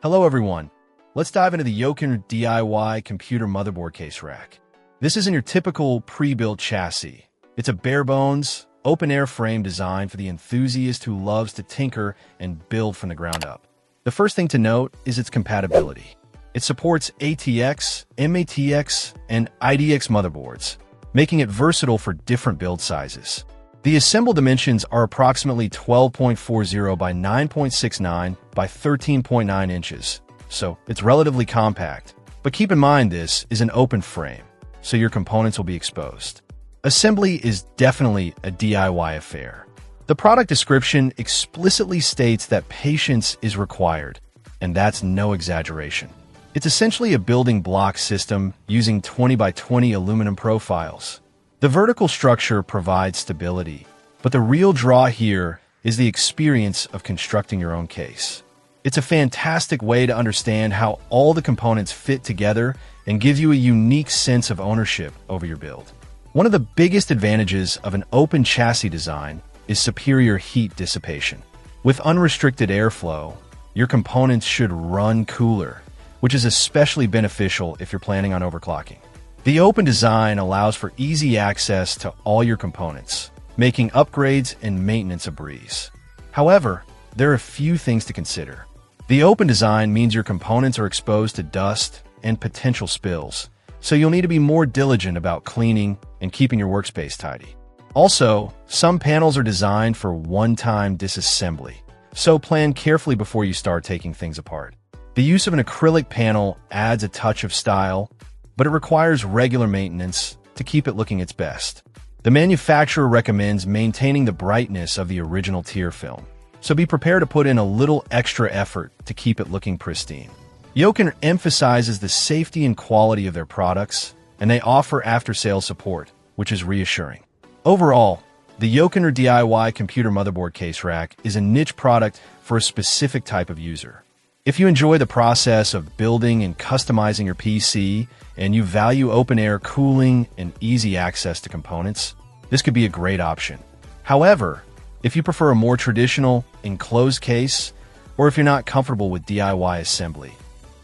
Hello everyone. Let's dive into the Yoqanr DIY computer motherboard case rack. This isn't your typical pre-built chassis. It's a bare-bones, open-air frame designed for the enthusiast who loves to tinker and build from the ground up. The first thing to note is its compatibility. It supports ATX, MATX, and IDX motherboards, making it versatile for different build sizes. The assembled dimensions are approximately 12.40 by 9.69 by 13.9 inches, so it's relatively compact. But keep in mind this is an open frame, so your components will be exposed. Assembly is definitely a DIY affair. The product description explicitly states that patience is required, and that's no exaggeration. It's essentially a building block system using 20 by 20 aluminum profiles. The vertical structure provides stability, but the real draw here is the experience of constructing your own case. It's a fantastic way to understand how all the components fit together and gives you a unique sense of ownership over your build. One of the biggest advantages of an open chassis design is superior heat dissipation. With unrestricted airflow, your components should run cooler, which is especially beneficial if you're planning on overclocking. The open design allows for easy access to all your components, making upgrades and maintenance a breeze. However, there are a few things to consider. The open design means your components are exposed to dust and potential spills, so you'll need to be more diligent about cleaning and keeping your workspace tidy. Also, some panels are designed for one-time disassembly, so plan carefully before you start taking things apart. The use of an acrylic panel adds a touch of style, but it requires regular maintenance to keep it looking its best. The manufacturer recommends maintaining the brightness of the original tier film, so be prepared to put in a little extra effort to keep it looking pristine. Yoqanr emphasizes the safety and quality of their products, and they offer after-sales support, which is reassuring. Overall, the Yoqanr DIY computer motherboard case rack is a niche product for a specific type of user. If you enjoy the process of building and customizing your PC, and you value open-air cooling and easy access to components, this could be a great option. However, if you prefer a more traditional, enclosed case, or if you're not comfortable with DIY assembly,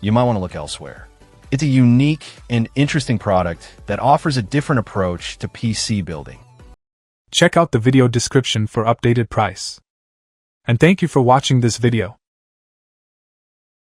you might want to look elsewhere. It's a unique and interesting product that offers a different approach to PC building. Check out the video description for updated price. And thank you for watching this video.